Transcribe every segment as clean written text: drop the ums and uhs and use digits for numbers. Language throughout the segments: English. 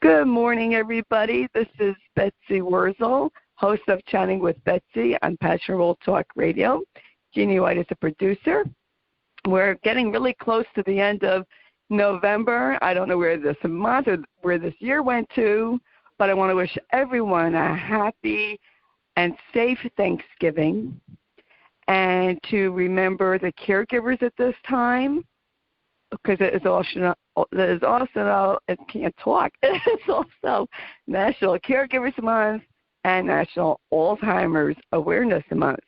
Good morning, everybody. This is Betsy Wurtzel, host of Chatting with Betsy on Passion Roll Talk Radio. Jeannie White is a producer. We're getting really close to the end of November. I don't know where this month or where this year went to, but I want to wish everyone a happy and safe Thanksgiving, and to remember the caregivers at this time, because it is also it can't talk. It's also National Caregivers Month and National Alzheimer's Awareness Month.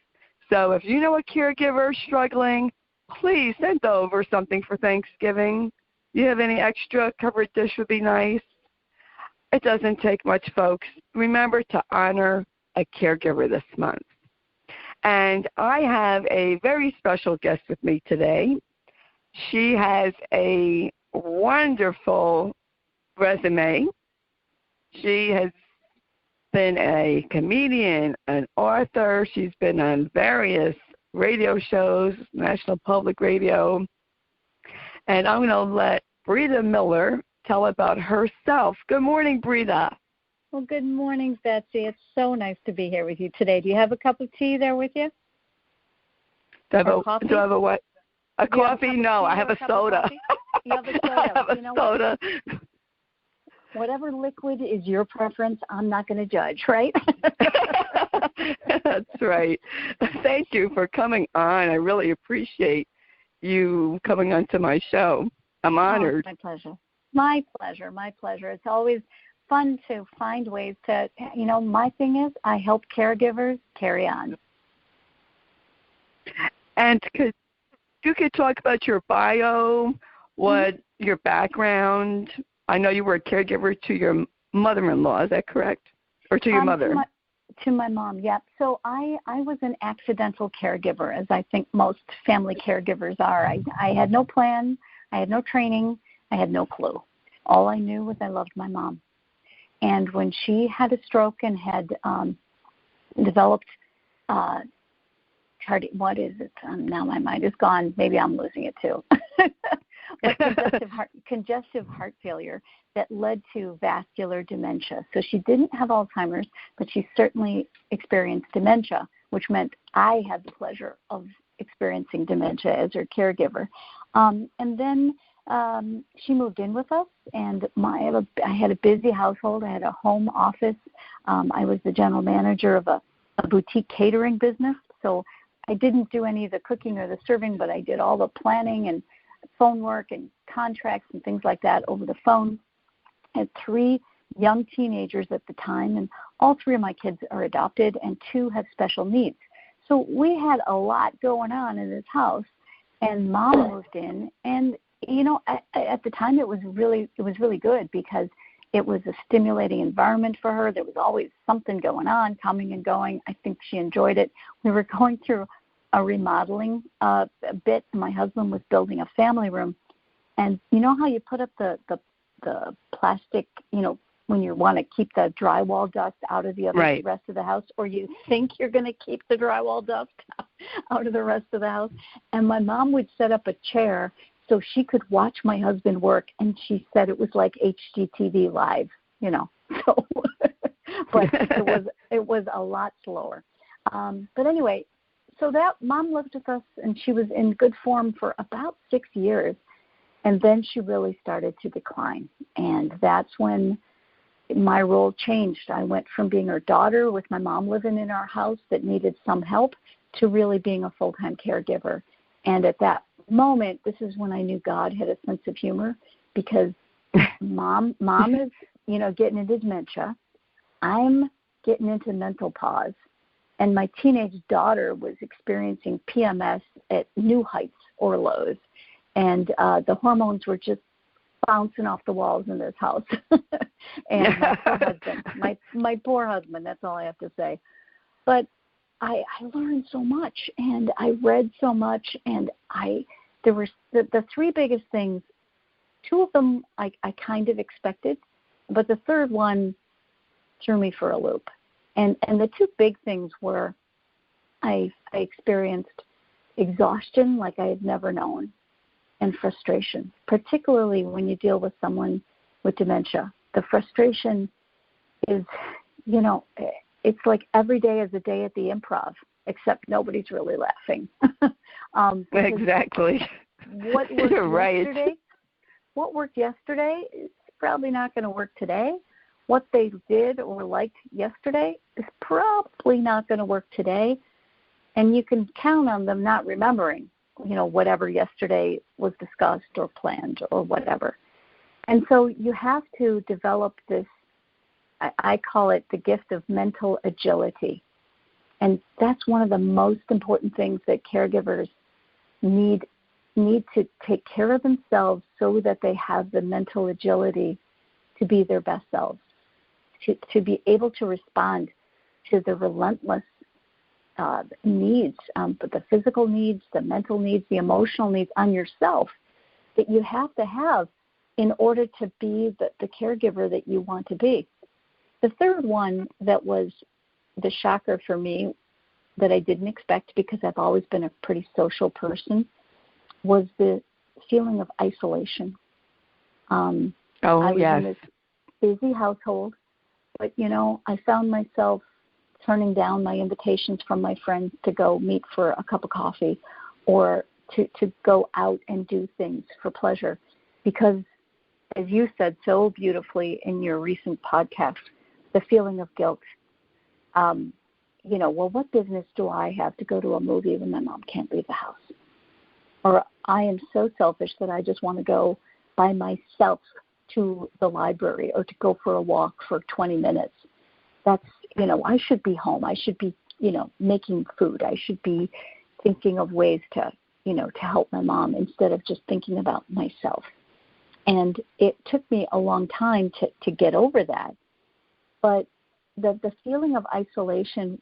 So if you know a caregiver struggling, please send over something for Thanksgiving. You have any extra covered dish would be nice. It doesn't take much, folks. Remember to honor a caregiver this month. And I have a very special guest with me today. She has a wonderful resume. She has been a comedian, an author. She's been on various radio shows, National Public Radio. And I'm going to let Brita Miller tell about herself. Good morning, Brita. Well, good morning, Betsy. It's so nice to be here with you today. Do you have a cup of tea there with you? Do I have a what? A coffee? No, I have a soda. You have a soda. I have a soda. Whatever liquid is your preference, I'm not going to judge, right? That's right. Thank you for coming on. I really appreciate you coming onto my show. I'm honored. Oh, my pleasure. My pleasure. My pleasure. It's always fun to find ways to, my thing is I help caregivers carry on. And you could talk about your bio, what your background. I know you were a caregiver to your mother-in-law. Is that correct? Or to your mother? To my mom, yeah. So I was an accidental caregiver, as I think most family caregivers are. I had no plan. I had no training. I had no clue. All I knew was I loved my mom. And when she had a stroke and had developed what is it? Now my mind is gone. Maybe I'm losing it too. But congestive heart failure that led to vascular dementia. So she didn't have Alzheimer's, but she certainly experienced dementia, which meant I had the pleasure of experiencing dementia as her caregiver. And then she moved in with us, and I had a busy household. I had a home office. I was the general manager of a boutique catering business, so I didn't do any of the cooking or the serving, but I did all the planning and phone work and contracts and things like that over the phone. I had 3 young teenagers at the time, and all 3 of my kids are adopted, and 2 have special needs. So we had a lot going on in this house, and Mom moved in, and at the time it was really good because it was a stimulating environment for her. There was always something going on, coming and going. I think she enjoyed it. We were going through a remodeling a bit. My husband was building a family room, and you know how you put up the plastic, when you want to keep the drywall dust out of the rest of the house, or you think you're going to keep the drywall dust out of the rest of the house. And my mom would set up a chair so she could watch my husband work, and she said it was like HGTV live, So, but it was a lot slower. But anyway, so that Mom lived with us, and she was in good form for about 6 years, and then she really started to decline, and that's when my role changed. I went from being her daughter with my mom living in our house that needed some help to really being a full-time caregiver. And at that moment, this is when I knew God had a sense of humor, because mom is, getting into dementia. I'm getting into mental pause. And my teenage daughter was experiencing PMS at new heights or lows. And the hormones were just bouncing off the walls in this house. And my poor husband, that's all I have to say. But I learned so much, and I read so much, and there were the 3 biggest things. 2 of them I kind of expected, but the third one threw me for a loop. And the 2 big things were I experienced exhaustion like I had never known, and frustration, particularly when you deal with someone with dementia. the frustration is, it's like every day is a day at the Improv, except nobody's really laughing. Exactly. What worked You're right. What worked yesterday is probably not going to work today. What they did or liked yesterday is probably not going to work today. And you can count on them not remembering, whatever yesterday was discussed or planned or whatever. And so you have to develop this, I call it the gift of mental agility. And that's one of the most important things that caregivers need to take care of themselves so that they have the mental agility to be their best selves, to be able to respond to the relentless needs, but the physical needs, the mental needs, the emotional needs on yourself that you have to have in order to be the caregiver that you want to be. The third one that was the shocker for me that I didn't expect, because I've always been a pretty social person, was the feeling of isolation. I was in this busy household, but, I found myself turning down my invitations from my friends to go meet for a cup of coffee or to go out and do things for pleasure because, as you said so beautifully in your recent podcast, the feeling of guilt. Well, what business do I have to go to a movie when my mom can't leave the house? Or I am so selfish that I just want to go by myself to the library or to go for a walk for 20 minutes. That's, I should be home. I should be, making food. I should be thinking of ways to help my mom instead of just thinking about myself. And it took me a long time to get over that. But the feeling of isolation,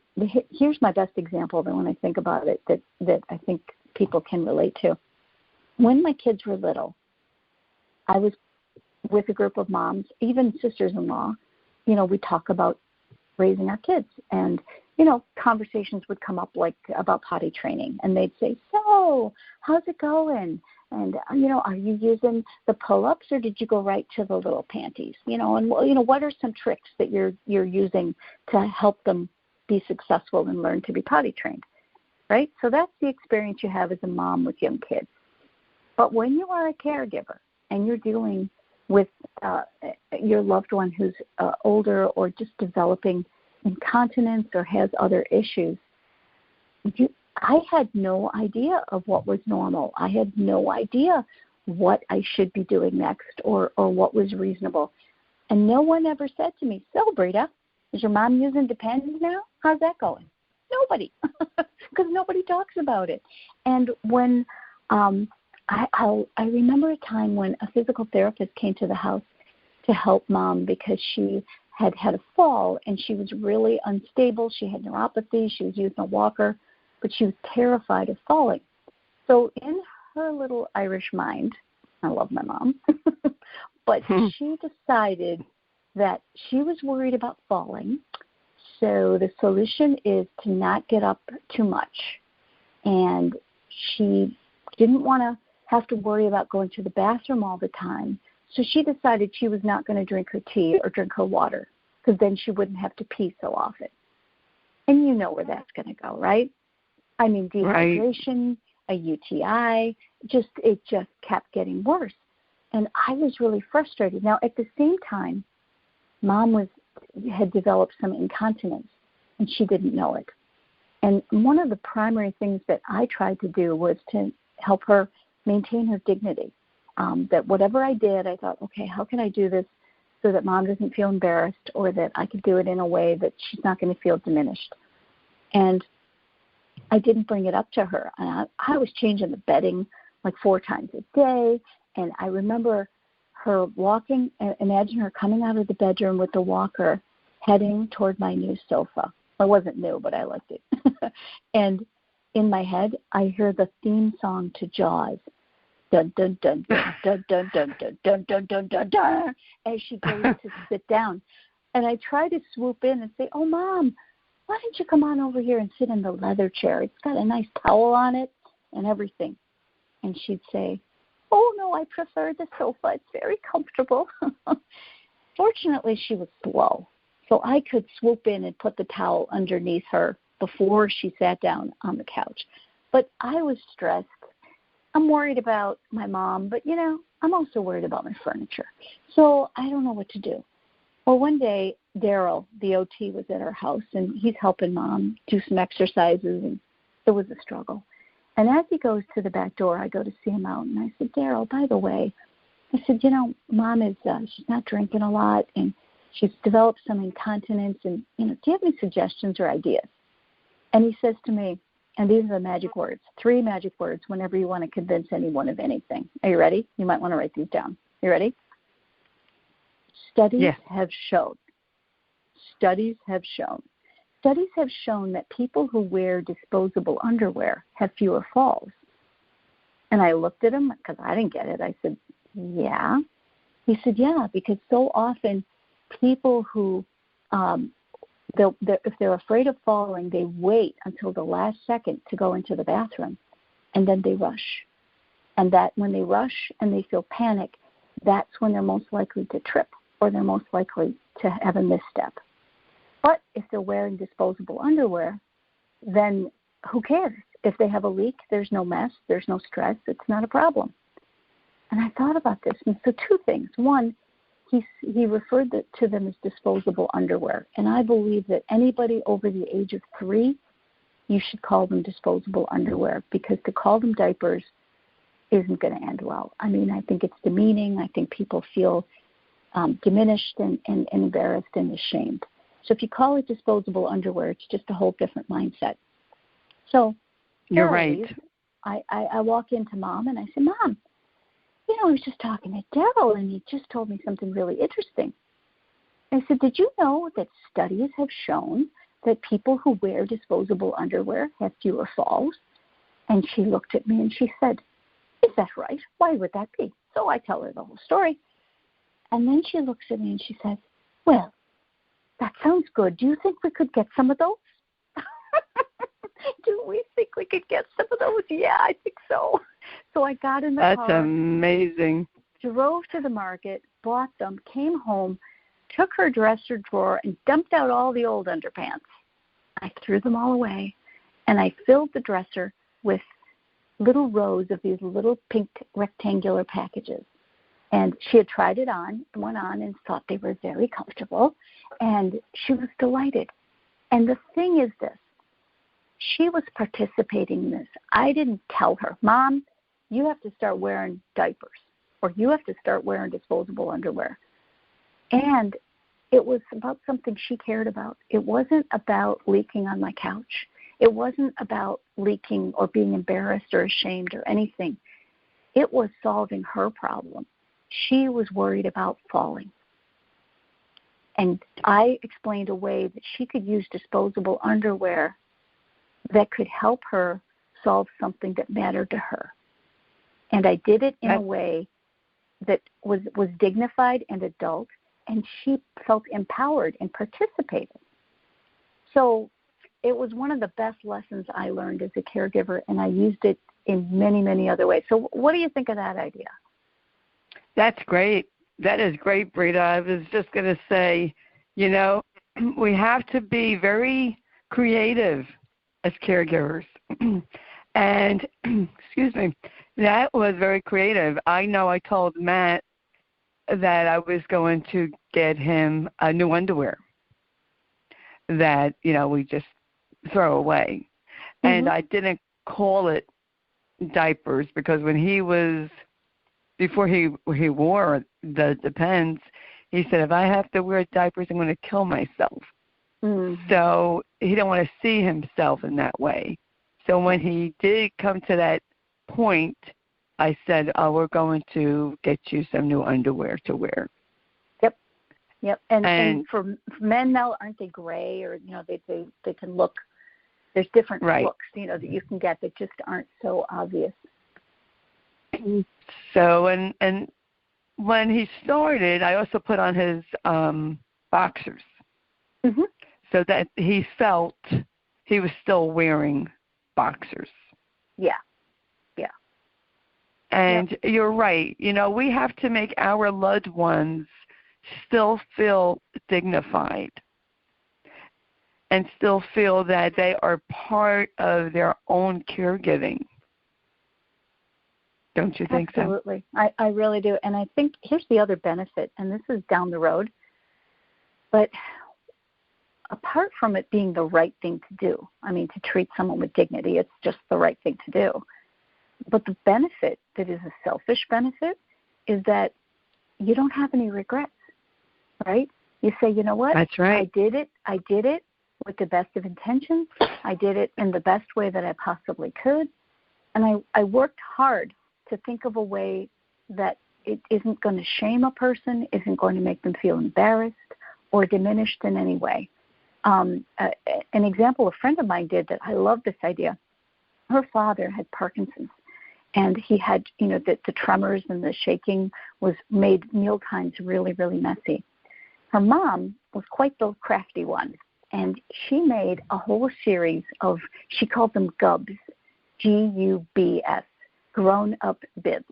here's my best example that when I think about it that I think people can relate to. When my kids were little, I was with a group of moms, even sisters-in-law, we talk about raising our kids. And, conversations would come up like about potty training. And they'd say, so how's it going? And, are you using the pull-ups or did you go right to the little panties? And what are some tricks that you're using to help them be successful and learn to be potty trained, right? So that's the experience you have as a mom with young kids. But when you are a caregiver and you're dealing with your loved one who's older or just developing incontinence or has other issues, I had no idea of what was normal. I had no idea what I should be doing next or what was reasonable. And no one ever said to me, so, Brita, is your mom using Depends now? How's that going? Nobody, because nobody talks about it. And when I remember a time when a physical therapist came to the house to help Mom because she had had a fall and she was really unstable. She had neuropathy. She was using a walker, but she was terrified of falling. So in her little Irish mind, I love my mom, but she decided that she was worried about falling. So the solution is to not get up too much. And she didn't want to have to worry about going to the bathroom all the time. So she decided she was not going to drink her tea or drink her water because then she wouldn't have to pee so often. And you know where that's going to go, right? I mean, dehydration, a UTI, it just kept getting worse. And I was really frustrated. Now, at the same time, Mom had developed some incontinence, and she didn't know it. And one of the primary things that I tried to do was to help her maintain her dignity. That whatever I did, I thought, okay, how can I do this so that Mom doesn't feel embarrassed or that I could do it in a way that she's not going to feel diminished. And I didn't bring it up to her. And I was changing the bedding like 4 times a day. And I remember her walking, imagine her coming out of the bedroom with the walker heading toward my new sofa. It wasn't new, but I liked it. And in my head, I hear the theme song to Jaws. Dun, dun, dun, dun, dun, dun, dun, dun, dun, dun, dun, dun, dun, as she goes to sit down. And I try to swoop in and say, oh, Mom, why don't you come on over here and sit in the leather chair? It's got a nice towel on it and everything. And she'd say, oh, no, I prefer the sofa. It's very comfortable. Fortunately, she was slow, so I could swoop in and put the towel underneath her before she sat down on the couch. But I was stressed. I'm worried about my mom, but, I'm also worried about my furniture. So I don't know what to do. Well, one day, Daryl, the OT, was at our house, and he's helping Mom do some exercises, and it was a struggle. And as he goes to the back door, I go to see him out, and I said, Daryl, by the way, I said, Mom is, she's not drinking a lot, and she's developed some incontinence, and, do you have any suggestions or ideas? And he says to me, and these are the magic words, 3 magic words whenever you want to convince anyone of anything. Are you ready? You might want to write these down. You ready? Studies have shown that people who wear disposable underwear have fewer falls. And I looked at him because I didn't get it. I said, yeah. He said, yeah, because so often people who, if they're afraid of falling, they wait until the last second to go into the bathroom, and then they rush. And that when they rush and they feel panic, that's when they're most likely to trip, or they're most likely to have a misstep. But if they're wearing disposable underwear, then who cares? If they have a leak, there's no mess, there's no stress, it's not a problem. And I thought about this, and so 2 things. One, he referred to them as disposable underwear, and I believe that anybody over the age of 3, you should call them disposable underwear, because to call them diapers isn't going to end well. I mean, I think it's demeaning. I think people feel diminished and embarrassed and ashamed. So if you call it disposable underwear, it's just a whole different mindset. So you're right. I walk into Mom and I say, Mom, I was just talking to Daryl and he just told me something really interesting. I said, did you know that studies have shown that people who wear disposable underwear have fewer falls? And she looked at me and she said, is that right? Why would that be? So I tell her the whole story. And then she looks at me and she says, well, that sounds good. Do you think we could get some of those? Do we think we could get some of those? Yeah, I think so. So I got in the car. That's amazing. Drove to the market, bought them, came home, took her dresser drawer, and dumped out all the old underpants. I threw them all away, and I filled the dresser with little rows of these little pink rectangular packages. And she had tried it on, went on, and thought they were very comfortable, and she was delighted. And the thing is this, she was participating in this. I didn't tell her, Mom, you have to start wearing diapers, or you have to start wearing disposable underwear. And it was about something she cared about. It wasn't about leaking on my couch. It wasn't about leaking or being embarrassed or ashamed or anything. It was solving her problem. She was worried about falling. And I explained a way that she could use disposable underwear that could help her solve something that mattered to her. And I did it in a way that was dignified and adult, and she felt empowered and participated. So it was one of the best lessons I learned as a caregiver, and I used it in many, many other ways. So what do you think of that idea? That's great. That is great, Brita. I was just going to say, we have to be very creative as caregivers. And, excuse me, that was very creative. I know I told Matt that I was going to get him a new underwear that, we just throw away. Mm-hmm. And I didn't call it diapers because before he wore the Depends, he said, if I have to wear diapers, I'm going to kill myself. Mm-hmm. So he didn't want to see himself in that way. So when he did come to that point, I said, we're going to get you some new underwear to wear. Yep. And for men now, aren't they gray or, they can look, there's different looks, that you can get that just aren't so obvious. So, and when he started, I also put on his boxers, mm-hmm. so that he felt he was still wearing boxers. Yeah. And You're right. We have to make our loved ones still feel dignified and still feel that they are part of their own caregiving. Don't you think so? Absolutely. I really do. And I think here's the other benefit, and this is down the road, but apart from it being the right thing to do, I mean, to treat someone with dignity, it's just the right thing to do. But the benefit that is a selfish benefit is that you don't have any regrets, right? You say, you know what? That's right. I did it with the best of intentions. I did it in the best way that I possibly could. And I worked hard to think of a way that it isn't going to shame a person, isn't going to make them feel embarrassed or diminished in any way. An example a friend of mine did that I love this idea. Her father had Parkinson's, and he had, the tremors and the shaking made meal times really, really messy. Her mom was quite the crafty one, and she made a whole series of, she called them GUBS, G-U-B-S, grown-up bibs.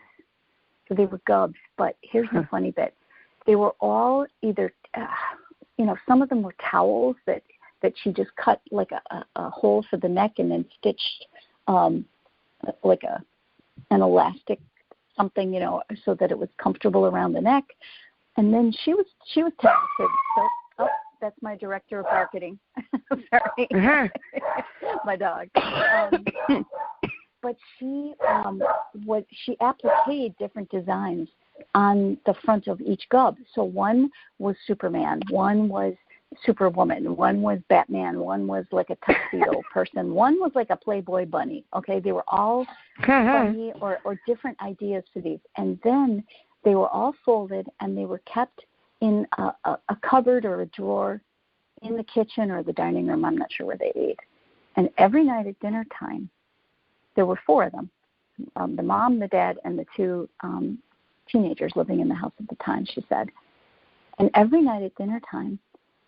So they were GUBS, but here's the funny bit. They were all either, some of them were towels that she just cut like a hole for the neck and then stitched like an elastic something, so that it was comfortable around the neck. And then she was talented. So, that's my director of marketing. Sorry, my dog. But she appliqued different designs on the front of each GUB. So one was Superman, one was Superwoman, one was Batman, one was like a tuxedo person, one was like a Playboy bunny. Okay, they were all funny or different ideas for these. And then they were all folded and they were kept in a cupboard or a drawer in the kitchen or the dining room. I'm not sure where they ate. And every night at dinner time, there were 4 of them, the mom, the dad, and the 2 teenagers living in the house at the time, she said. And every night at dinner time,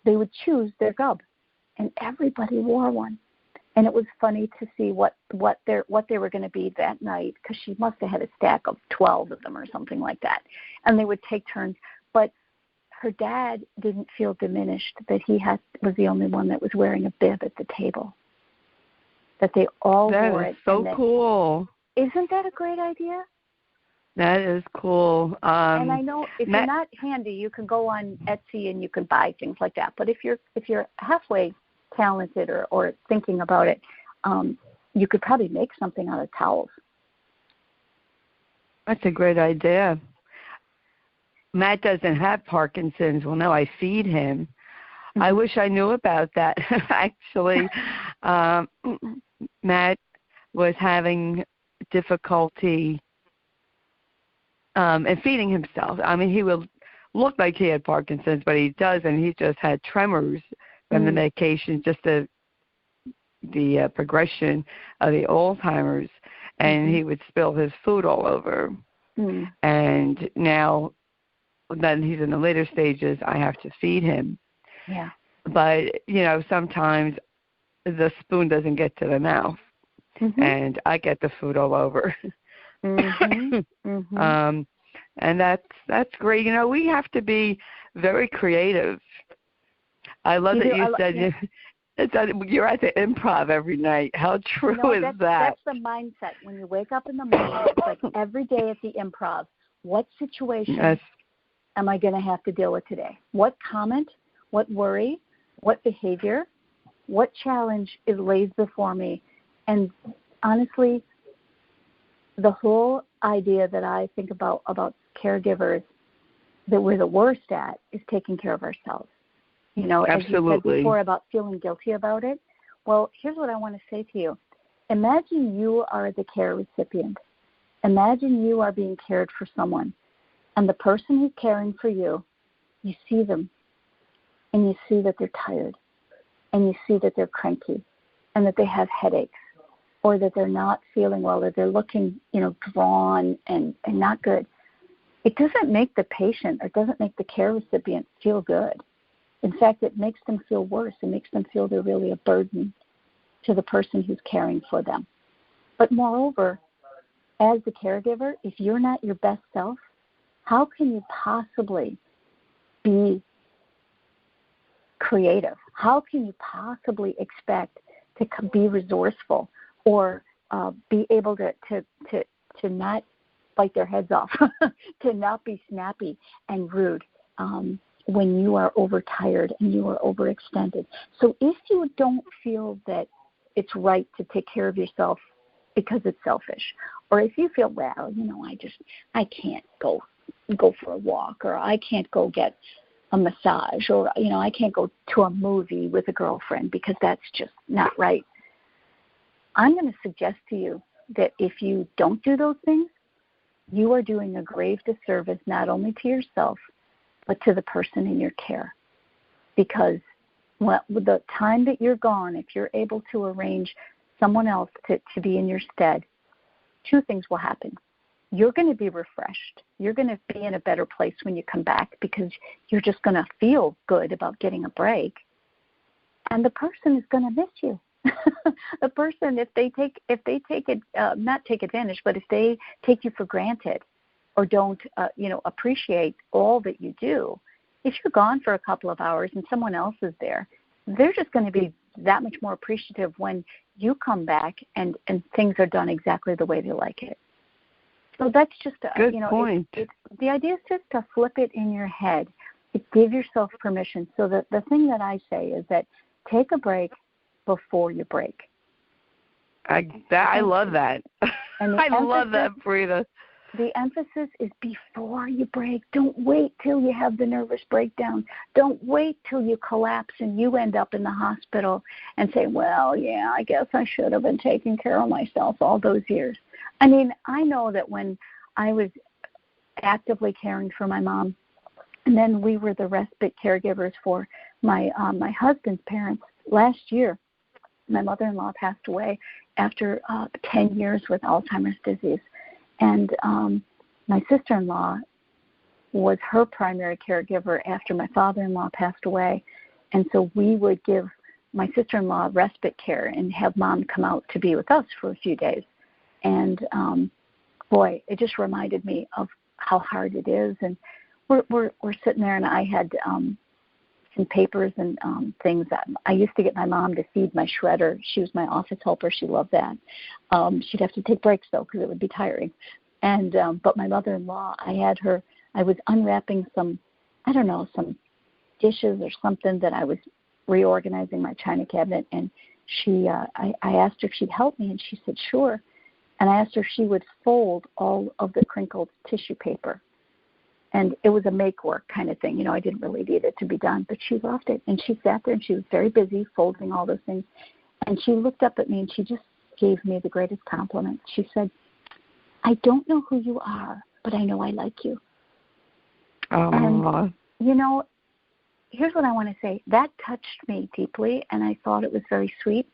they would choose their GUB, and everybody wore one. And it was funny to see what they were going to be that night, because she must have had a stack of 12 of them or something like that. And they would take turns. But her dad didn't feel diminished that he was the only one that was wearing a bib at the table, that they all wore it. That is so cool. Isn't that a great idea? That is cool. And I know if you're not handy, you can go on Etsy and you can buy things like that. But if you're halfway talented or thinking about it, you could probably make something out of towels. That's a great idea. Matt doesn't have Parkinson's. Well, no, I feed him. Mm-hmm. I wish I knew about that. Actually, Matt was having difficulty and feeding himself. I mean, he would look like he had Parkinson's, but he doesn't. He just had tremors from the medication, just the progression of the Alzheimer's, and he would spill his food all over. And now that he's in the later stages, I have to feed him. Yeah. But, sometimes the spoon doesn't get to the mouth, and I get the food all over. And that's great. We have to be very creative. I love that you said you're at the Improv every night. How true is that? That's the mindset. When you wake up in the morning, it's like every day at the Improv, what situation am I going to have to deal with today? What comment, what worry, what behavior, what challenge lays before me? And honestly, the whole idea that I think about caregivers that we're the worst at is taking care of ourselves. As you said before about feeling guilty about it. Well, here's what I want to say to you. Imagine you are the care recipient. Imagine you are being cared for someone, and the person who's caring for you, you see them, and you see that they're tired, and you see that they're cranky, and that they have headaches, or that they're not feeling well, or they're looking, drawn and not good. It doesn't make the patient or doesn't make the care recipient feel good. In fact, it makes them feel worse. It makes them feel they're really a burden to the person who's caring for them. But moreover, as the caregiver, if you're not your best self, how can you possibly be creative? How can you possibly expect to be resourceful or be able to not bite their heads off, to not be snappy and rude when you are overtired and you are overextended? So if you don't feel that it's right to take care of yourself because it's selfish, or if you feel, well, I can't go for a walk, or I can't go get a massage, or, I can't go to a movie with a girlfriend because that's just not right. I'm going to suggest to you that if you don't do those things, you are doing a grave disservice not only to yourself, but to the person in your care. Because with the time that you're gone, if you're able to arrange someone else to be in your stead, two things will happen. You're going to be refreshed. You're going to be in a better place when you come back because you're just going to feel good about getting a break. And the person is going to miss you. The person, if they take it, not take advantage, but if they take you for granted or don't, appreciate all that you do, if you're gone for a couple of hours and someone else is there, they're just going to be that much more appreciative when you come back and things are done exactly the way they like it. So that's just a good point. The idea is just to flip it in your head. Give yourself permission. So the thing that I say is that take a break before you break. I love that. I love that, Brita. The emphasis is before you break. Don't wait till you have the nervous breakdown. Don't wait till you collapse and you end up in the hospital and say, well, yeah, I guess I should have been taking care of myself all those years. I mean, I know that when I was actively caring for my mom, and then we were the respite caregivers for my husband's parents last year, my mother-in-law passed away after 10 years with Alzheimer's disease. And my sister-in-law was her primary caregiver after my father-in-law passed away. And so we would give my sister-in-law respite care and have Mom come out to be with us for a few days. And, boy, it just reminded me of how hard it is. And we're sitting there, and I had some papers and things. That I used to get my mom to feed my shredder. She was my office helper. She loved that. She'd have to take breaks, though, because it would be tiring. And but my mother-in-law, I was unwrapping some dishes or something that I was reorganizing my china cabinet, and I asked her if she'd help me, and she said, sure. And I asked her if she would fold all of the crinkled tissue paper. And it was a make-work kind of thing. I didn't really need it to be done, but she loved it. And she sat there, and she was very busy folding all those things. And she looked up at me, and she just gave me the greatest compliment. She said, I don't know who you are, but I know I like you. Oh. And, here's what I want to say. That touched me deeply, and I thought it was very sweet.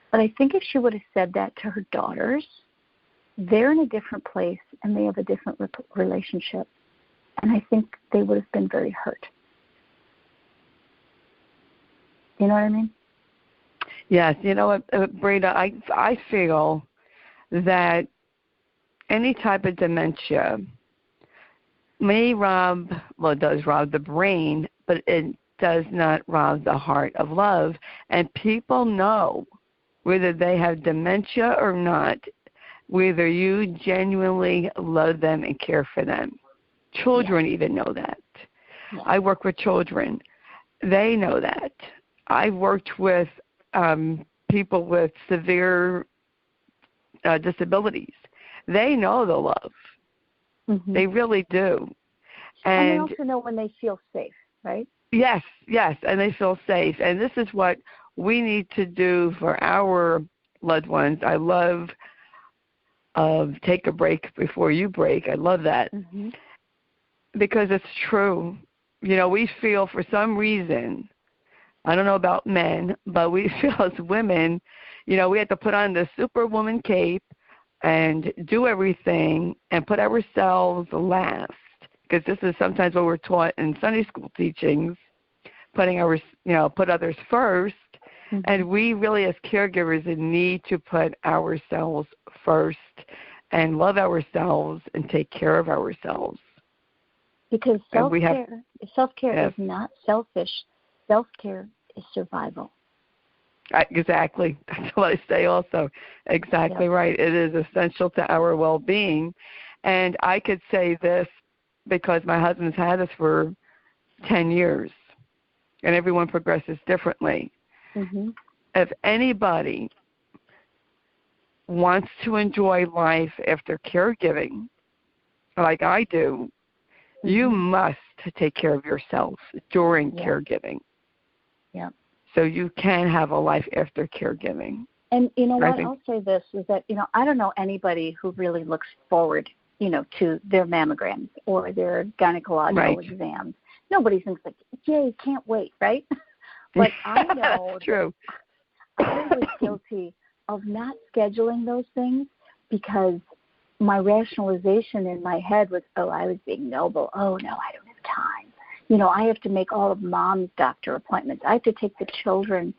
But I think if she would have said that to her daughters, they're in a different place, and they have a different relationship. And I think they would have been very hurt. You know what I mean? Yes. You know what, Brita, I feel that any type of dementia does rob the brain, but it does not rob the heart of love. And people know whether they have dementia or not, whether you genuinely love them and care for them. Children even know that. Yeah. I work with children. They know that. I've worked with people with severe disabilities. They know the love. Mm-hmm. They really do. And they also know when they feel safe, right? Yes, and they feel safe. And this is what we need to do for our loved ones. I love take a break before you break. I love that. Mm-hmm. Because it's true. We feel for some reason, I don't know about men, but we feel as women, we have to put on the superwoman cape and do everything and put ourselves last. Because this is sometimes what we're taught in Sunday school teachings, put others first. Mm-hmm. And we really, as caregivers, need to put ourselves first and love ourselves and take care of ourselves. Because self-care is not selfish. self-care is survival. Exactly. That's what I say also. Exactly right. It is essential to our well-being. And I could say this because my husband's had this for 10 years, and everyone progresses differently. Mm-hmm. If anybody wants to enjoy life after caregiving, like I do, you must take care of yourself during caregiving. Yeah. So you can have a life after caregiving. And you know what? I'll say this is that, I don't know anybody who really looks forward, to their mammograms or their gynecological exams. Nobody thinks like, yay, can't wait, right? But I know True. I was guilty of not scheduling those things because my rationalization in my head was, I was being noble. Oh, no, I don't have time. I have to make all of mom's doctor appointments. I have to take the children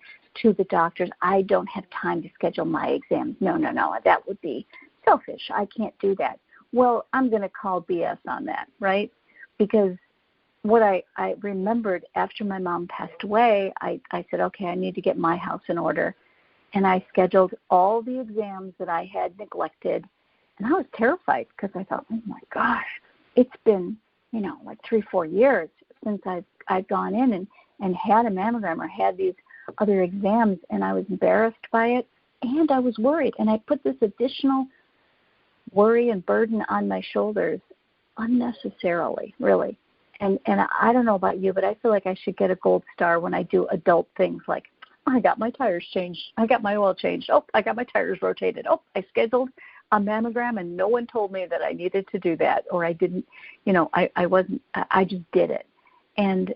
to the doctors. I don't have time to schedule my exams. No, that would be selfish. I can't do that. Well, I'm going to call BS on that, right? Because what I remembered after my mom passed away, I said, okay, I need to get my house in order. And I scheduled all the exams that I had neglected. And I was terrified because I thought, oh, my gosh, it's been, like 3-4 years since I've gone in and had a mammogram or had these other exams, and I was embarrassed by it, and I was worried. And I put this additional worry and burden on my shoulders unnecessarily, really. And I don't know about you, but I feel like I should get a gold star when I do adult things like, I got my tires changed. I got my oil changed. Oh, I got my tires rotated. Oh, I scheduled a mammogram and no one told me that I needed to do that, or I didn't, I just did it. And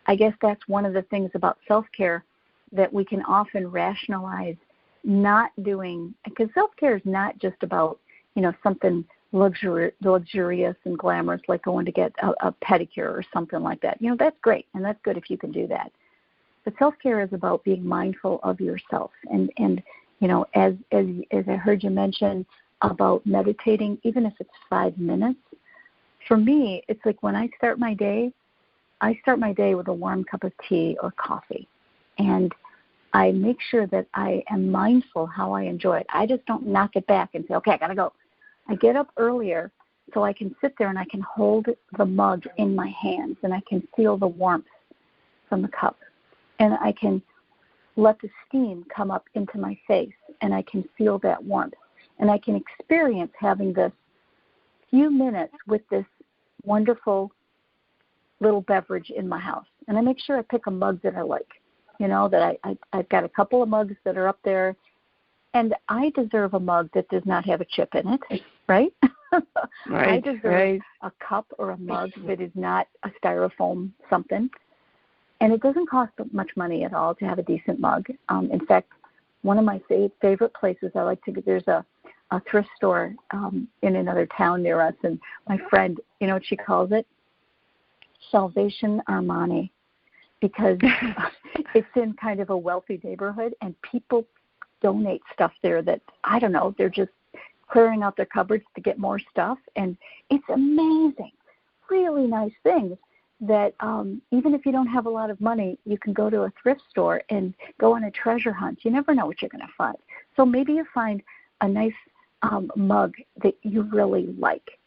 I guess that's one of the things about self-care that we can often rationalize not doing, because self-care is not just about, something luxurious and glamorous like going to get a pedicure or something like that. That's great, and that's good if you can do that. But self-care is about being mindful of yourself. And as I heard you mention about meditating, even if it's 5 minutes, for me, it's like when I start my day with a warm cup of tea or coffee. And I make sure that I am mindful how I enjoy it. I just don't knock it back and say, okay, I got to go. I get up earlier so I can sit there and I can hold the mug in my hands and I can feel the warmth from the cup. And I can let the steam come up into my face and I can feel that warmth. And I can experience having this few minutes with this wonderful little beverage in my house. And I make sure I pick a mug that I like, that I've got a couple of mugs that are up there. And I deserve a mug that does not have a chip in it, right? I deserve a cup or a mug that is not a styrofoam something. And it doesn't cost much money at all to have a decent mug. In fact, one of my favorite places I like to go, there's a thrift store in another town near us. And my friend, what she calls it? Salvation Armani, because it's in kind of a wealthy neighborhood, and people donate stuff there that, I don't know, they're just clearing out their cupboards to get more stuff. And it's amazing, really nice things that even if you don't have a lot of money, you can go to a thrift store and go on a treasure hunt. You never know what you're going to find. So maybe you find a nice mug that you really like,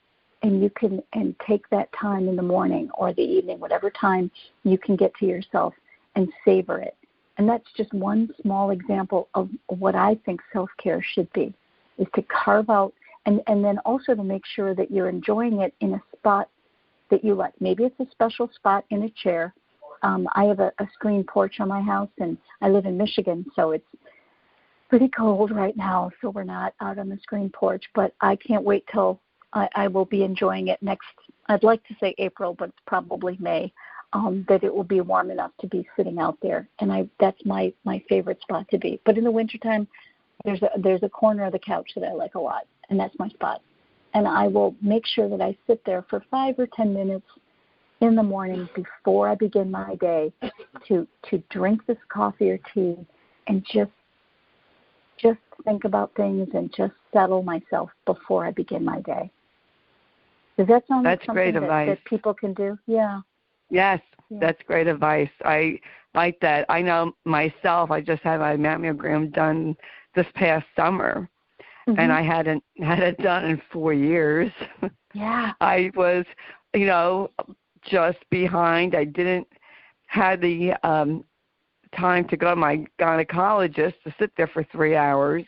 and you can take that time in the morning or the evening, whatever time you can get to yourself, and savor it. And that's just one small example of what I think self-care should be, is to carve out and then also to make sure that you're enjoying it in a spot that you like. Maybe it's a special spot in a chair. I have a screen porch on my house, and I live in Michigan, so it's pretty cold right now, so we're not out on the screen porch. But I can't wait till I will be enjoying it next, I'd like to say April, but it's probably May, that it will be warm enough to be sitting out there. And that's my favorite spot to be. But in the wintertime, there's a corner of the couch that I like a lot, and that's my spot. And I will make sure that I sit there for 5 or 10 minutes in the morning before I begin my day to drink this coffee or tea and just think about things and just settle myself before I begin my day. Does that sound like something that people can do? Yeah. Yes, that's great advice. I like that. I know myself, I just had my mammogram done this past summer, and I hadn't had it done in 4 years. Yeah. I was, just behind. I didn't have the time to go to my gynecologist to sit there for 3 hours.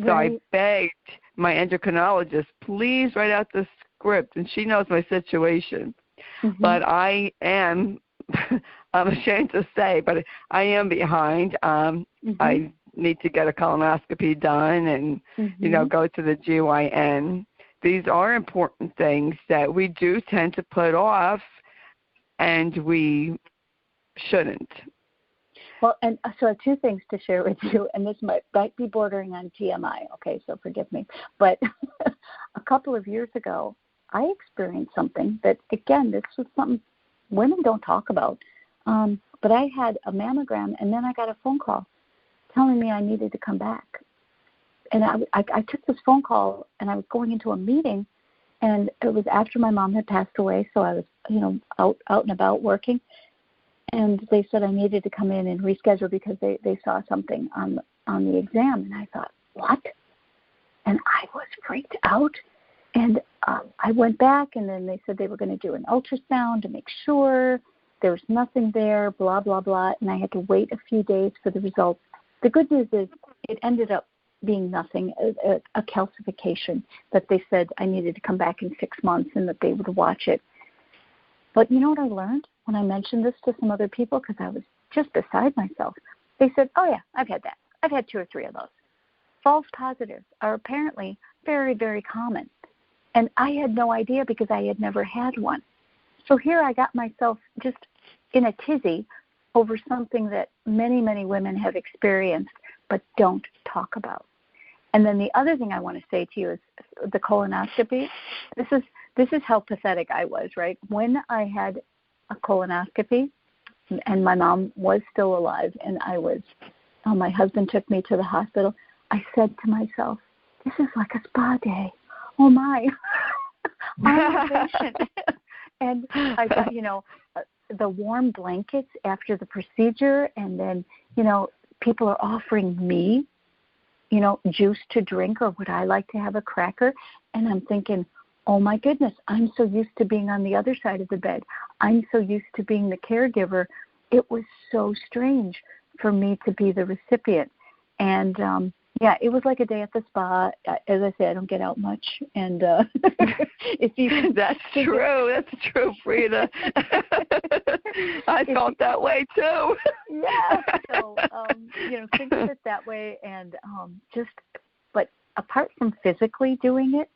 So I begged my endocrinologist, please write out the script, and she knows my situation. But I am, I'm ashamed to say, but I am behind. I need to get a colonoscopy done and, go to the GYN. These are important things that we do tend to put off, and we shouldn't. Well, and so I have 2 things to share with you, and this might be bordering on TMI, okay, so forgive me. But a couple of years ago, I experienced something that, again, this was something women don't talk about. But I had a mammogram, and then I got a phone call telling me I needed to come back. And I took this phone call, and I was going into a meeting, and it was after my mom had passed away, so I was, out and about working. And they said I needed to come in and reschedule because they saw something on the exam. And I thought, what? And I was freaked out. And I went back, and then they said they were going to do an ultrasound to make sure there was nothing there, blah, blah, blah. And I had to wait a few days for the results. The good news is it ended up being nothing, a calcification, that they said I needed to come back in 6 months and that they would watch it. But you know what I learned when I mentioned this to some other people, because I was just beside myself? They said, oh, yeah, I've had that. I've had 2 or 3 of those. False positives are apparently very, very common. And I had no idea because I had never had one. So here I got myself just in a tizzy over something that many, many women have experienced but don't talk about. And then the other thing I want to say to you is the colonoscopy. This is how pathetic I was, right? When I had a colonoscopy, and my mom was still alive, and my husband took me to the hospital, I said to myself, this is like a spa day. Oh, my. I'm a patient. And I got, the warm blankets after the procedure, and then, people are offering me, juice to drink, or would I like to have a cracker? And I'm thinking, oh, my goodness, I'm so used to being on the other side of the bed. I'm so used to being the caregiver. It was so strange for me to be the recipient. And, it was like a day at the spa. As I said, I don't get out much. And if you That's true. That's true, Frida. I felt that way, too. Yeah. So, think of it that way. And but apart from physically doing it,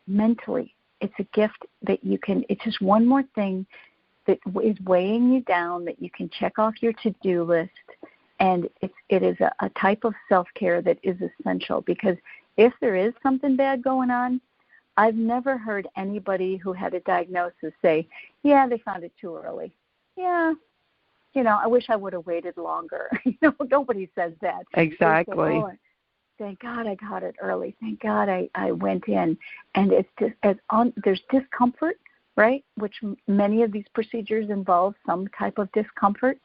mentally, it's a gift that it's just one more thing that is weighing you down that you can check off your to-do list. And it is a type of self-care that is essential, because if there is something bad going on, I've never heard anybody who had a diagnosis say, yeah, they found it too early. Yeah, I wish I would have waited longer. Nobody says that. Exactly. Say, thank God I got it early. Thank God I went in. And it's just there's discomfort, right, which many of these procedures involve some type of discomfort,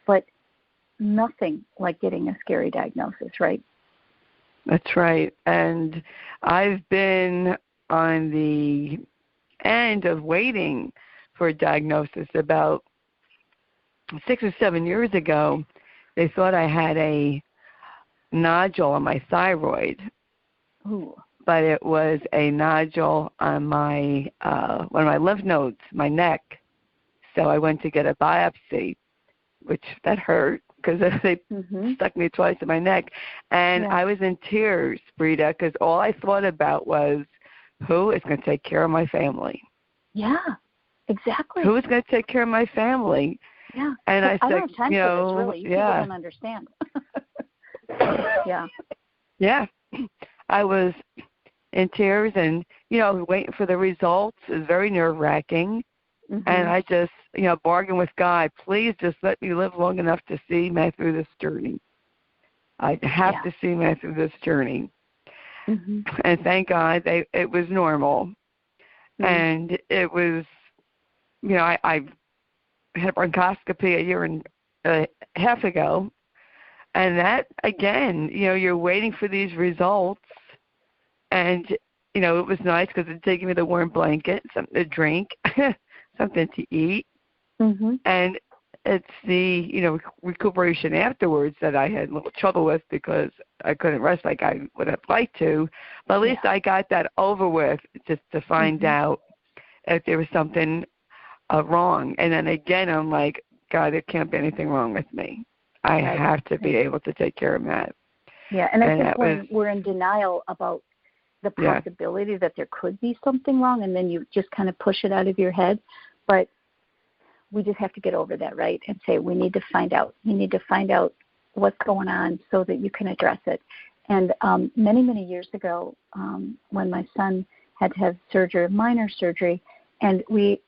but nothing like getting a scary diagnosis, right? That's right. And I've been on the end of waiting for a diagnosis. About 6 or 7 years ago, they thought I had a nodule on my thyroid. Ooh. But it was a nodule on my one of my lymph nodes, my neck. So I went to get a biopsy, which that hurt because they stuck me twice in my neck. And I was in tears, Brita, because all I thought about was, who is going to take care of my family? Yeah, exactly. Who is going to take care of my family? Yeah. And I said, don't have time for this, really. People don't understand. Yeah. I was in tears and, waiting for the results. It was very nerve-wracking. And I just, bargained with God, please just let me live long enough to see me through this journey. I have to see me through this journey. And thank God it was normal. And it was, I had a bronchoscopy a year and a half ago, and that, again, you're waiting for these results, and, it was nice because it's taking me the warm blanket, something to drink, something to eat, and it's the, recuperation afterwards that I had a little trouble with because I couldn't rest like I would have liked to, but at least I got that over with just to find out if there was something wrong. And then again, I'm like, God, there can't be anything wrong with me. I have to be able to take care of Matt. Yeah, and I think we're in denial about the possibility that there could be something wrong, and then you just kind of push it out of your head. But we just have to get over that, right, and say we need to find out. You need to find out what's going on so that you can address it. And many, many years ago, when my son had to have surgery, minor surgery, and we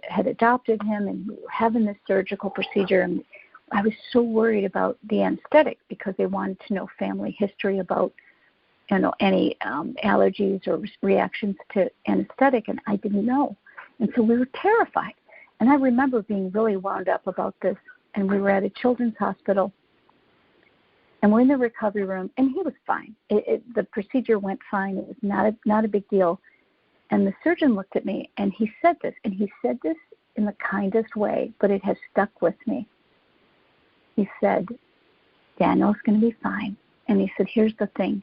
had adopted him, and we were having this surgical procedure, and I was so worried about the anesthetic because they wanted to know family history about, any allergies or reactions to anesthetic, and I didn't know. And so we were terrified. And I remember being really wound up about this, and we were at a children's hospital, and we're in the recovery room, and he was fine. The procedure went fine. It was not a big deal. And the surgeon looked at me, and he said this in the kindest way, but it has stuck with me. He said, Daniel's going to be fine. And he said, here's the thing.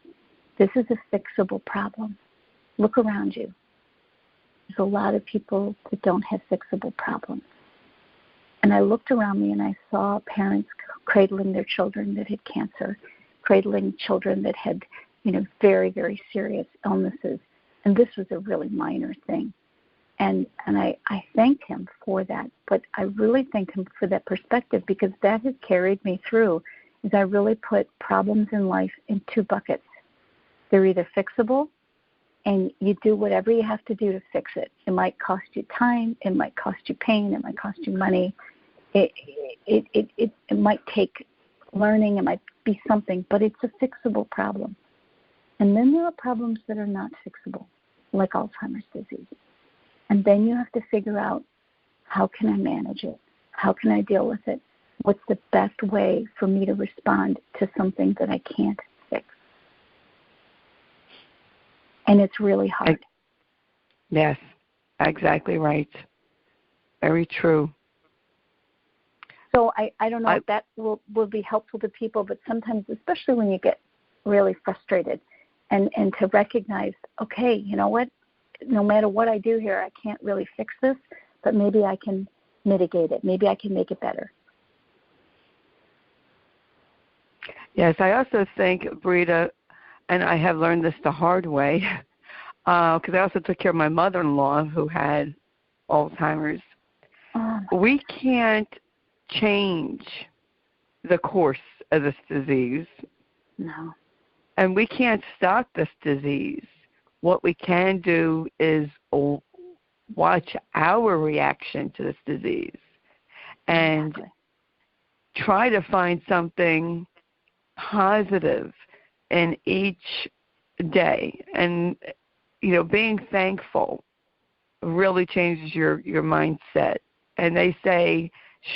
This is a fixable problem. Look around you. There's a lot of people that don't have fixable problems. And I looked around me and I saw parents cradling their children that had cancer, cradling children that had, very, very serious illnesses. And this was a really minor thing. And I thanked him for that. But I really thanked him for that perspective because that has carried me through as I really put problems in life in two buckets. They're either fixable, and you do whatever you have to do to fix it. It might cost you time. It might cost you pain. It might cost you money. It might take learning. It might be something, but it's a fixable problem. And then there are problems that are not fixable, like Alzheimer's disease. And then you have to figure out, how can I manage it? How can I deal with it? What's the best way for me to respond to something that I can't fix? And it's really hard. Yes, exactly right. Very true. So I don't know if that will be helpful to people, but sometimes, especially when you get really frustrated, and to recognize, okay, you know what? No matter what I do here, I can't really fix this, but maybe I can mitigate it. Maybe I can make it better. Yes, I also think, Brita, and I have learned this the hard way, because I also took care of my mother-in-law who had Alzheimer's. We can't change the course of this disease. No. And we can't stop this disease. What we can do is watch our reaction to this disease and try to find something positive in each day. And, being thankful really changes your mindset. And they say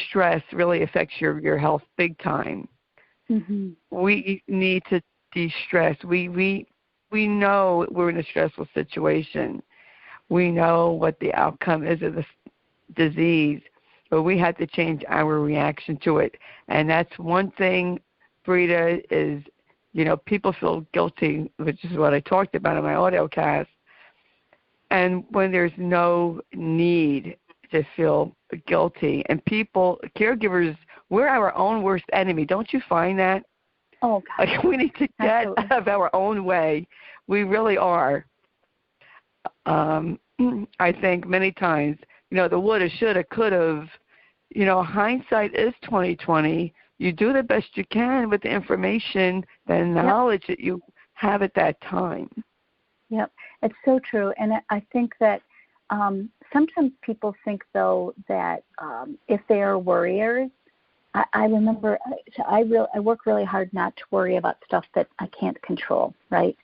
stress really affects your health big time. Mm-hmm. We need to de-stress. We know we're in a stressful situation. We know what the outcome is of this disease, but we have to change our reaction to it. And that's one thing, Brita, is, people feel guilty, which is what I talked about in my audio cast. And when there's no need to feel guilty, and caregivers, we're our own worst enemy. Don't you find that? Oh, God. Like, we need to get out of our own way. We really are. I think many times, the woulda, shoulda, coulda. Hindsight is 20/20. You do the best you can with the information, the knowledge that you have at that time. Yep, it's so true. And I think that sometimes people think, though, that if they are worriers, I remember I work really hard not to worry about stuff that I can't control, right?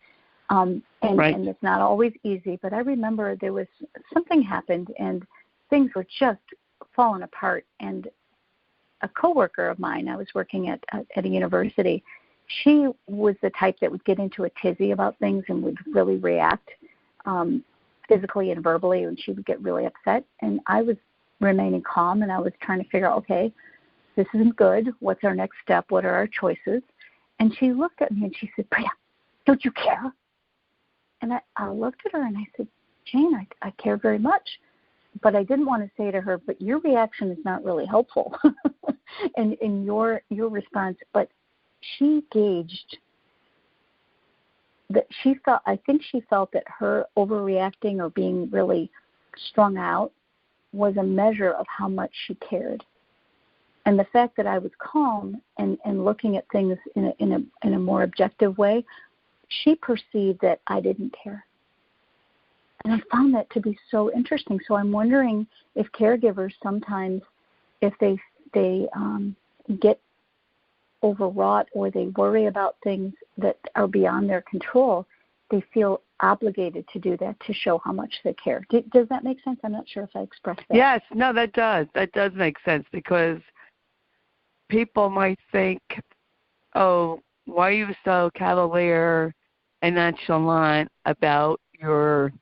And it's not always easy, but I remember there was something happened and things were just fallen apart. And a coworker of mine, I was working at a university, she was the type that would get into a tizzy about things and would really react physically and verbally, and she would get really upset. And I was remaining calm, and I was trying to figure out, okay, this isn't good. What's our next step? What are our choices? And she looked at me and she said, Priya, don't you care? And I looked at her and I said, Jane, I care very much. But I didn't want to say to her, but your reaction is not really helpful and in your response. But she gauged that I think she felt that her overreacting or being really strung out was a measure of how much she cared. And the fact that I was calm and looking at things in a more objective way, she perceived that I didn't care. And I found that to be so interesting. So I'm wondering if caregivers sometimes, if they get overwrought or they worry about things that are beyond their control, they feel obligated to do that to show how much they care. Does that make sense? I'm not sure if I expressed that. Yes, no, that does. That does make sense, because people might think, oh, why are you so cavalier and nonchalant about your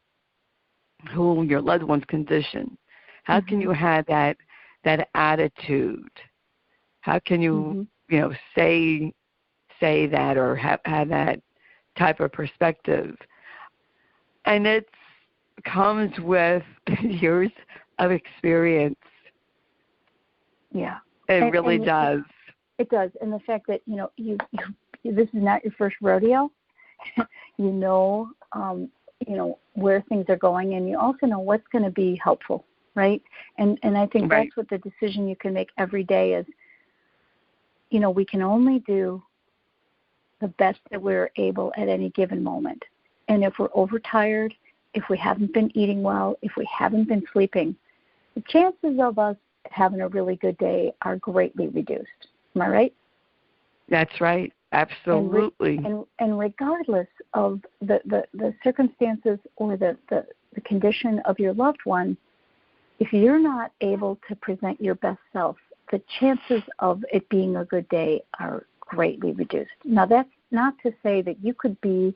loved one's condition? How can you have that attitude? How can you, say that or have that type of perspective? And it comes with years of experience. Yeah. It really does. It does. And the fact that, you this is not your first rodeo. you know where things are going, and you also know what's going to be helpful, right? And I think that's what the decision you can make every day is, we can only do the best that we're able at any given moment. And if we're overtired, if we haven't been eating well, if we haven't been sleeping, the chances of us having a really good day are greatly reduced. Am I right? That's right. Absolutely. And regardless of the circumstances or the condition of your loved one, if you're not able to present your best self, the chances of it being a good day are greatly reduced. Now, that's not to say that you could be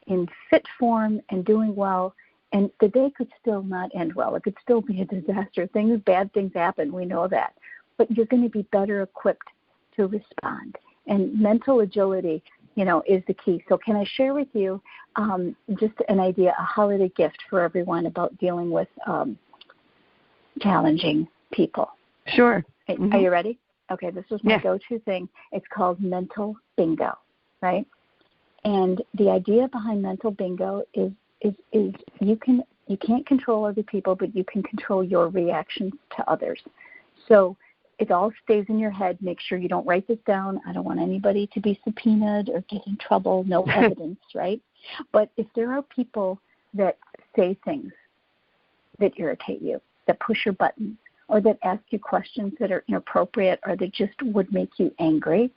in fit form and doing well, and the day could still not end well. It could still be a disaster. Bad things happen. We know that. But you're going to be better equipped to respond. And mental agility, is the key. So can I share with you just an idea, a holiday gift for everyone about dealing with challenging people? Sure. Are you ready? Okay, this is my go-to thing. It's called mental bingo, right? And the idea behind mental bingo is you can't control other people, but you can control your reactions to others. So it all stays in your head. Make sure you don't write this down. I don't want anybody to be subpoenaed or get in trouble. No evidence, right? But if there are people that say things that irritate you, that push your buttons, or that ask you questions that are inappropriate or that just would make you angry,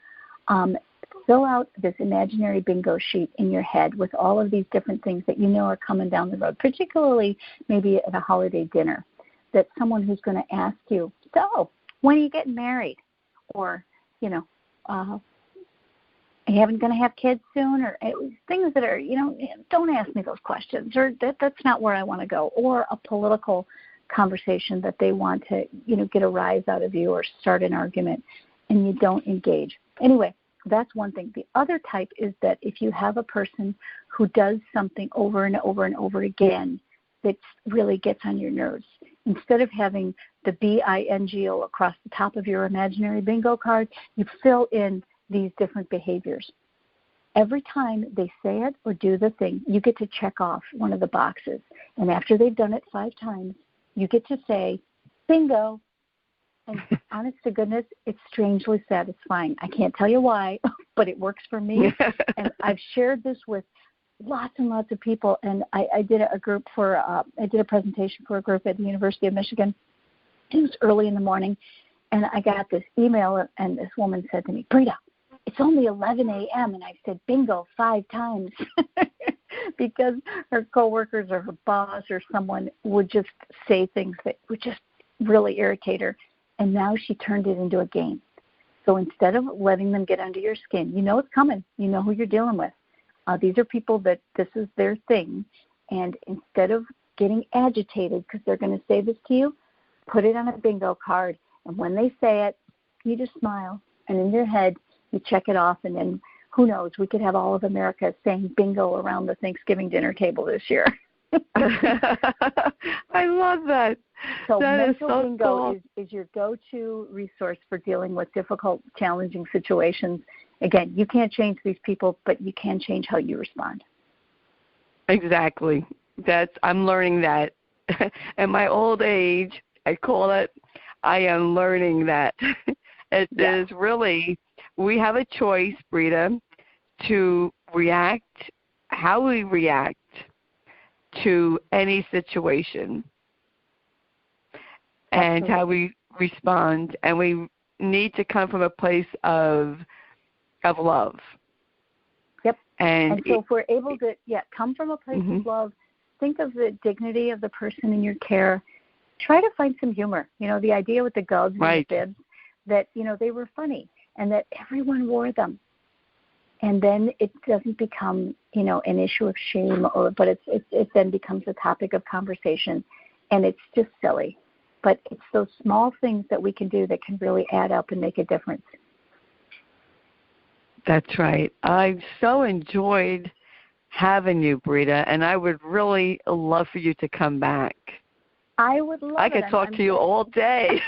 fill out this imaginary bingo sheet in your head with all of these different things that are coming down the road, particularly maybe at a holiday dinner, that someone who's going to ask you, so, when are you getting married? Or, are you going to have kids soon? Or things that are, don't ask me those questions, or that's not where I want to go. Or a political conversation that they want to, get a rise out of you or start an argument, and you don't engage. Anyway, that's one thing. The other type is that if you have a person who does something over and over and over again that really gets on your nerves, instead of having the bingo across the top of your imaginary bingo card, you fill in these different behaviors. Every time they say it or do the thing, you get to check off one of the boxes. And after they've done it 5 times, you get to say, bingo. And honest to goodness, it's strangely satisfying. I can't tell you why, but it works for me. And I've shared this with lots and lots of people. And I did a presentation for a group at the University of Michigan. It was early in the morning, and I got this email, and this woman said to me, Brita, it's only 11 a.m., and I said bingo 5 times because her coworkers or her boss or someone would just say things that would just really irritate her. And now she turned it into a game. So instead of letting them get under your skin, you know it's coming. You know who you're dealing with. These are people that this is their thing. And instead of getting agitated because they're going to say this to you, put it on a bingo card. And when they say it, you just smile. And in your head, you check it off. And then who knows, we could have all of America saying bingo around the Thanksgiving dinner table this year. I love that. So that mental is so bingo cool. is your go-to resource for dealing with difficult, challenging situations. Again, you can't change these people, but you can change how you respond. Exactly. I'm learning that. In my old age, I call it, I am learning that. It is really, we have a choice, Brita, to react, how we react to any situation and how we respond. And we need to come from a place of love. Yep. And so if we're able to come from a place of love, think of the dignity of the person in your care. Try to find some humor. You know, the idea with the Gubs and the Bibs, that, you know, they were funny and that everyone wore them. And then it doesn't become, you know, an issue of shame, but it then becomes a topic of conversation, and it's just silly. But it's those small things that we can do that can really add up and make a difference. That's right. I so enjoyed having you, Brita, and I would really love for you to come back. I would love it. I could talk to you all day.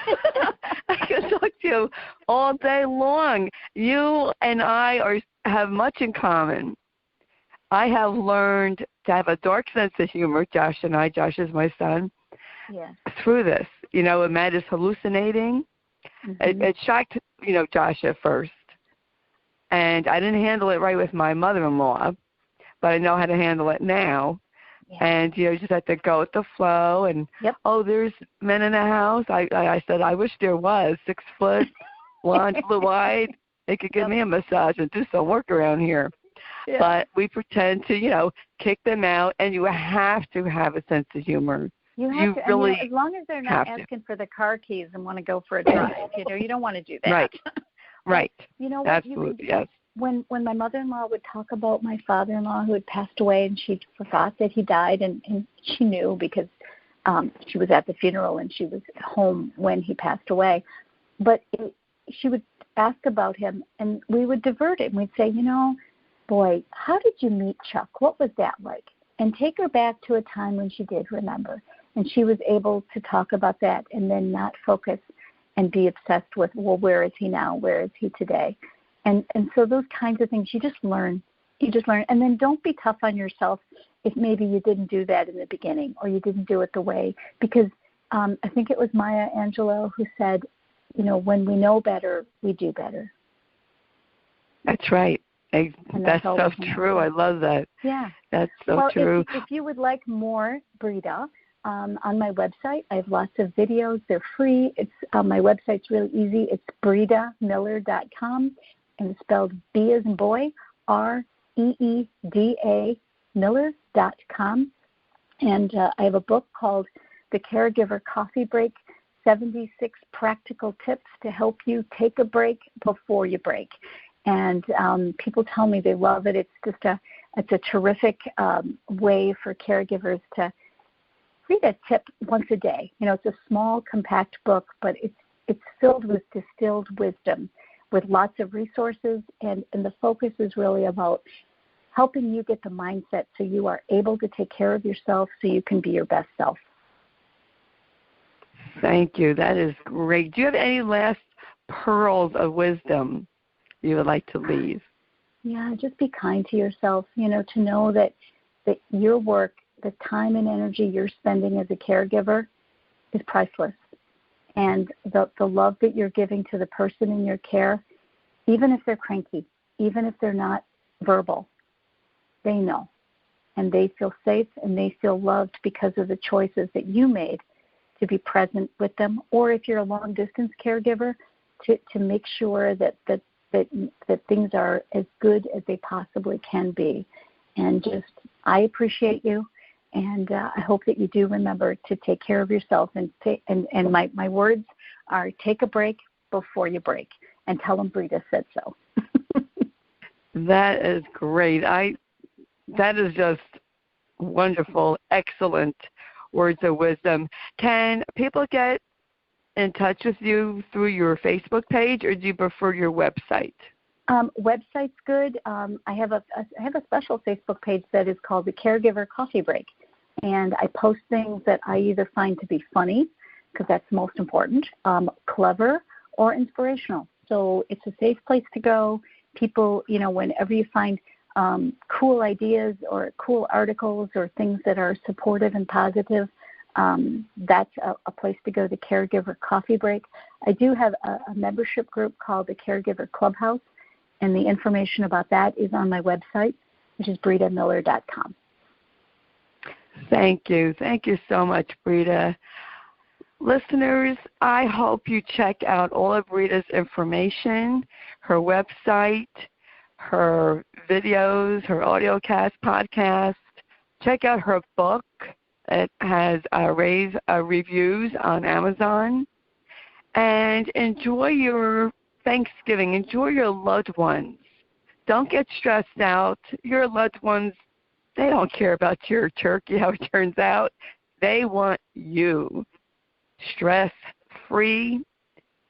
I could talk to you all day long. You and I have much in common. I have learned to have a dark sense of humor, Josh and I. Josh is my son. Yes. Through this, you know, when Matt is hallucinating, it shocked, you know, Josh at first. And I didn't handle it right with my mother-in-law, but I know how to handle it now. Yeah. And, you know, you just have to go with the flow. And, there's men in the house. I said, I wish there was 6 foot, blonde, blue-eyed. They could give me a massage and do some work around here. Yeah. But we pretend to, you know, kick them out. And you have to have a sense of humor. You have to, really, and, you know, as long as they're not asking for the car keys and want to go for a drive, you know, you don't want to do that. Right. Right. You know what? Absolutely, yes. When my mother-in-law would talk about my father-in-law who had passed away, and she forgot that he died, and she knew because she was at the funeral and she was home when he passed away. But she would ask about him, and we would divert it, and we'd say, you know, boy, how did you meet Chuck? What was that like? And take her back to a time when she did remember. And she was able to talk about that and then not focus and be obsessed with, well, where is he now? Where is he today? And so those kinds of things, you just learn. And then don't be tough on yourself if maybe you didn't do that in the beginning or you didn't do it the way. Because I think it was Maya Angelou who said, you know, when we know better, we do better. That's right. That's so true. I love that. Yeah. That's so true. If you would like more, Brita, on my website, I have lots of videos. They're free. It's my website's really easy. It's BritaMiller.com, and it's spelled B as in boy, REEDA Miller.com. And I have a book called The Caregiver Coffee Break, 76 Practical Tips to Help You Take a Break Before You Break. And people tell me they love it. It's just a terrific way for caregivers to read a tip once a day. You know, it's a small, compact book, but it's filled with distilled wisdom, with lots of resources, and the focus is really about helping you get the mindset so you are able to take care of yourself so you can be your best self. Thank you. That is great. Do you have any last pearls of wisdom you would like to leave? Yeah, just be kind to yourself, you know, to know that your work, the time and energy you're spending as a caregiver is priceless. And the love that you're giving to the person in your care, even if they're cranky, even if they're not verbal, they know. And they feel safe and they feel loved because of the choices that you made to be present with them. Or if you're a long-distance caregiver, to make sure that things are as good as they possibly can be. And just, I appreciate you, And I hope that you do remember to take care of yourself. And my words are, take a break before you break. And tell them Brita said so. That is great. That is just wonderful, excellent words of wisdom. Can people get in touch with you through your Facebook page, or do you prefer your website? Website's good. I have a special Facebook page that is called the Caregiver Coffee Break, and I post things that I either find to be funny, because that's most important, clever, or inspirational. So it's a safe place to go. People, whenever you find cool ideas or cool articles or things that are supportive and positive, that's a place to go, the Caregiver Coffee Break. I do have a membership group called the Caregiver Clubhouse, and the information about that is on my website, which is britamiller.com. Thank you. Thank you so much, Brita. Listeners, I hope you check out all of Brita's information, her website, her videos, her audiocast, podcast. Check out her book. It has rave reviews on Amazon. And enjoy your Thanksgiving. Enjoy your loved ones. Don't get stressed out. Your loved ones, they don't care about your turkey, how it turns out. They want you stress-free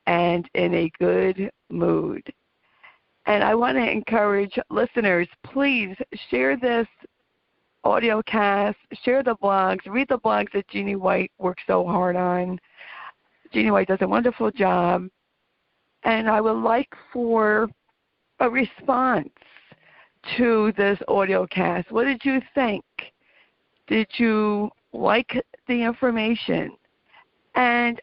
and in a good mood. And I want to encourage listeners, please share this audio cast, share the blogs, read the blogs that Jeannie White works so hard on. Jeannie White does a wonderful job. And I would like for a response to this audio cast. What did you think? Did you like the information? And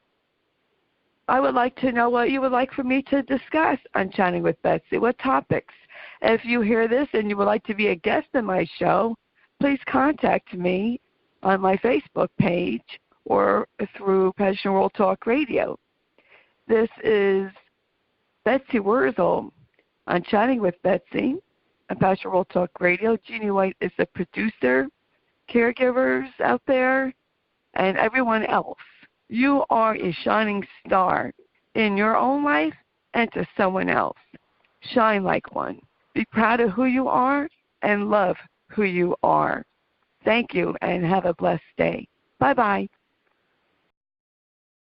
I would like to know what you would like for me to discuss on Chatting with Betsy. What topics? If you hear this and you would like to be a guest in my show, please contact me on my Facebook page or through Passion World Talk Radio. This is Betsy Wurtzel on Chatting with Betsy on Passion World Talk Radio. Jeannie White is the producer, caregivers out there, and everyone else. You are a shining star in your own life and to someone else. Shine like one. Be proud of who you are and love who you are. Thank you and have a blessed day. Bye-bye.